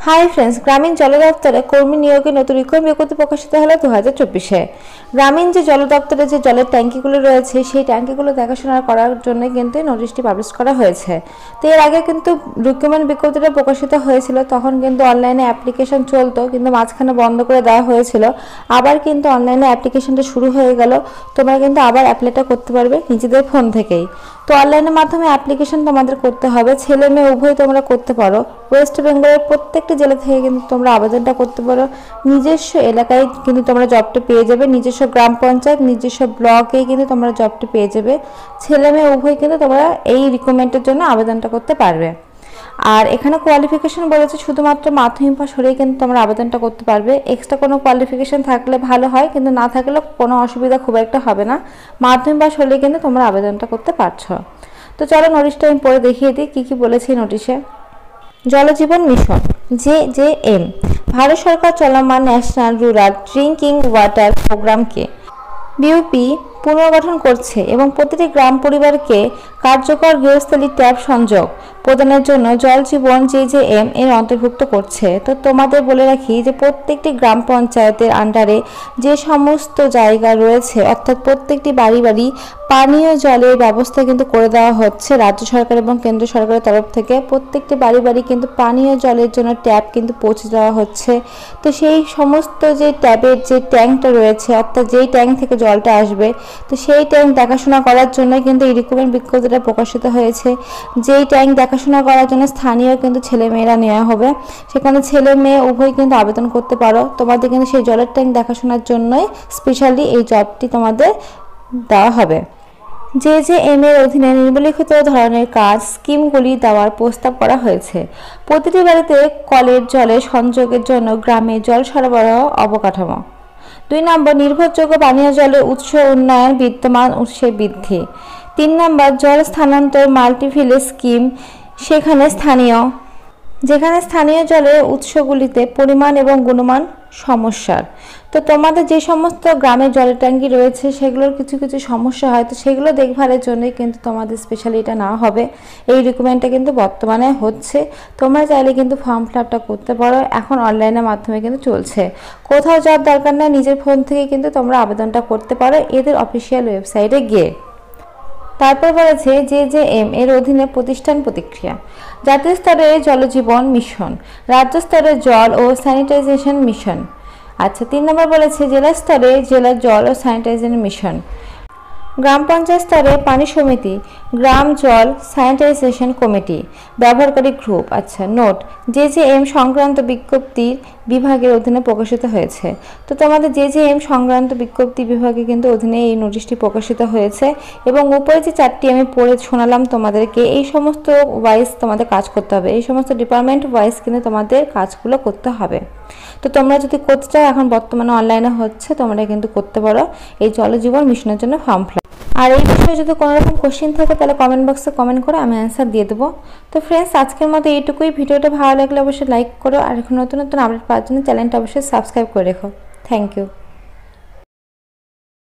Hi friends, গ্রামীণ জল দপ্তরে কর্মী নিয়োগে নতুন রিক্রুটমেন্ট বিজ্ঞপ্তি প্রকাশিত হলো 2024-এ। গ্রামীণ যে জল দপ্তরে যে জলের ট্যাঙ্কিগুলো রয়েছে সেই ট্যাঙ্কিগুলো দেখাশোনা করার জন্য কিন্তু নোটিশটি পাবলিশ করা হয়েছে। তো এর আগে কিন্তু রিক্রুটমেন্ট বিজ্ঞপ্তিটা প্রকাশিত হয়েছিল, তখন কিন্তু অনলাইনে অ্যাপ্লিকেশন চলতো, কিন্তু মাঝখানে বন্ধ করে দেওয়া হয়েছিল। আবার কিন্তু অনলাইনে অ্যাপ্লিকেশনটা শুরু হয়ে গেল। তোমরা কিন্তু আবার অ্যাপ্লাইটা করতে পারবে নিজেদের ফোন থেকেই। তো অনলাইনের মাধ্যমে অ্যাপ্লিকেশন তোমাদের করতে হবে, ছেলে মেয়ে উভয় তোমরা করতে পারো। ওয়েস্ট বেঙ্গলের প্রত্যেকটি জেলা থেকে কিন্তু তোমরা আবেদনটা করতে পারো। নিজস্ব এলাকায় কিন্তু তোমরা জবটা পেয়ে যাবে, নিজস্ব গ্রাম পঞ্চায়েত, নিজস্ব ব্লকে কিন্তু তোমরা জবটি পেয়ে যাবে। ছেলে মেয়ে উভয় কিন্তু তোমরা এই রিক্রুটমেন্টের জন্য আবেদনটা করতে পারবে। আর এখানে কোয়ালিফিকেশন বলেছে শুধুমাত্র মাধ্যমিক পাস হলেই কিন্তু তোমরা আবেদনটা করতে পারবে। এক্সট্রা কোনো কোয়ালিফিকেশন থাকলে ভালো হয়, কিন্তু না থাকলে কোনো অসুবিধা খুব একটা হবে না। মাধ্যমিক পাস হলেই কিন্তু তোমরা আবেদনটা করতে পারছো। তো চলো নোটিশটা আমি পরে দেখিয়ে দিই কী কী বলেছে এই নোটিশে। জলজীবন মিশন JJM ভারত সরকার চলমান ন্যাশনাল রুরাল ড্রিঙ্কিং ওয়াটার প্রোগ্রামকে বিউপি পুনর্গঠন করছে এবং প্রতিটি গ্রাম পরিবারকে কার্যকর গৃহস্থলী ট্যাপ সংযোগ প্রদানের জন্য জল জীবন JJM এর অন্তর্ভুক্ত করছে। তো তোমাদের বলে রাখি যে প্রত্যেকটি গ্রাম পঞ্চায়েতের আন্ডারে যে সমস্ত জায়গা রয়েছে, অর্থাৎ প্রত্যেকটি বাড়ি বাড়ি পানীয় জলের ব্যবস্থা কিন্তু করে দেওয়া হচ্ছে রাজ্য সরকার এবং কেন্দ্র সরকারের তরফ থেকে। প্রত্যেকটি বাড়ি বাড়ি কিন্তু পানীয় জলের জন্য ট্যাপ কিন্তু পৌঁছে দেওয়া হচ্ছে। তো সেই সমস্ত যে ট্যাপের যে ট্যাঙ্কটা রয়েছে, অর্থাৎ যেই ট্যাঙ্ক থেকে জলটা আসবে, তো সেই ট্যাঙ্ক দেখাশোনা করার জন্য কিন্তু এই রিক্রুটমেন্ট বিজ্ঞপ্তিটা প্রকাশিত হয়েছে। যেই ট্যাঙ্ক দেখাশোনা করার জন্য স্থানীয় কিন্তু ছেলেমেয়েরা নেওয়া হবে, সেখানে ছেলে মেয়ে উভয় কিন্তু আবেদন করতে পারো। তোমাদের কিন্তু সেই জলের ট্যাঙ্ক দেখাশোনার জন্যই স্পেশালি এই জবটি তোমাদের দেওয়া হবে। JJM এর অধীনে নিম্নলিখিত ধরনের কাজ স্কিমগুলি দেওয়ার প্রস্তাব করা হয়েছে। প্রতিটি বাড়িতে কলের জলের সংযোগের জন্য গ্রামে জল সরবরাহ অবকাঠামো। 2 নম্বর নির্ভরযোগ্য পানীয় জলের উৎস উন্নয়ন, বিদ্যমান উৎসের বৃদ্ধি। 3 নম্বর জল স্থানান্তর মাল্টিভিলেজ স্কিম, যেখানে স্থানীয় জলের উৎসগুলিতে পরিমাণ এবং গুণমান সমস্যার। তো তোমাদের যে সমস্ত গ্রামের জলের ট্যাঙ্কি রয়েছে সেগুলোর কিছু কিছু সমস্যা হয়, তো সেগুলো দেখভালের জন্যই কিন্তু তোমাদের স্পেশালি এটা নেওয়া হবে। এই রিক্রুটমেন্টটা কিন্তু বর্তমানে হচ্ছে। তোমরা চাইলে কিন্তু ফর্ম ফিল আপটা করতে পারো, এখন অনলাইনের মাধ্যমে কিন্তু চলছে। কোথাও যাওয়ার দরকার নেই, নিজের ফোন থেকে কিন্তু তোমরা আবেদনটা করতে পারো এদের অফিসিয়াল ওয়েবসাইটে গিয়ে। তারপর বলেছে JJM এর অধীনে প্রতিষ্ঠান প্রতিক্রিয়া। জাতীয় স্তরে জলজীবন মিশন, রাজ্য স্তরে জল ও স্যানিটাইজেশন মিশন। আচ্ছা, 3 নম্বর বলেছে জেলা স্তরে জেলা জল ও স্যানিটাইজেশন মিশন, গ্রাম পঞ্চায়েত স্তরে পানি সমিতি, গ্রাম জল স্যানিটাইজেশন কমিটি, ব্যবহারকারী গ্রুপ। আচ্ছা, নোট JJM সংক্রান্ত বিজ্ঞপ্তির বিভাগের অধীনে প্রকাশিত হয়েছে। তো তোমাদের JJM সংক্রান্ত বিজ্ঞপ্তি বিভাগে কিন্তু অধীনে এই নোটিশটি প্রকাশিত হয়েছে এবং উপরে যে 4টি আমি পড়ে শোনালাম তোমাদেরকে, এই সমস্ত ওয়াইজ তোমাদের কাজ করতে হবে, এই সমস্ত ডিপার্টমেন্ট ওয়াইজ কিন্তু তোমাদের কাজগুলো করতে হবে। তো তোমরা যদি করতে চাও, এখন বর্তমানে অনলাইনে হচ্ছে, তোমরা কিন্তু করতে পারো এই জলজীবন মিশনের জন্য ফর্ম ফিল আপ। আর এই বিষয়ে যদি কোনো রকম কোশ্চেন থাকে তাহলে কমেন্ট বক্সে কমেন্ট করে আমি অ্যান্সার দিয়ে দেবো। তো ফ্রেন্ডস, আজকের মতো এইটুকুই। ভিডিওটা ভালো লাগলে অবশ্যই লাইক করো, আর এখন নতুন নতুন আপডেট পাওয়ার জন্য চ্যানেলটা অবশ্যই সাবস্ক্রাইব করে রেখো। Thank you.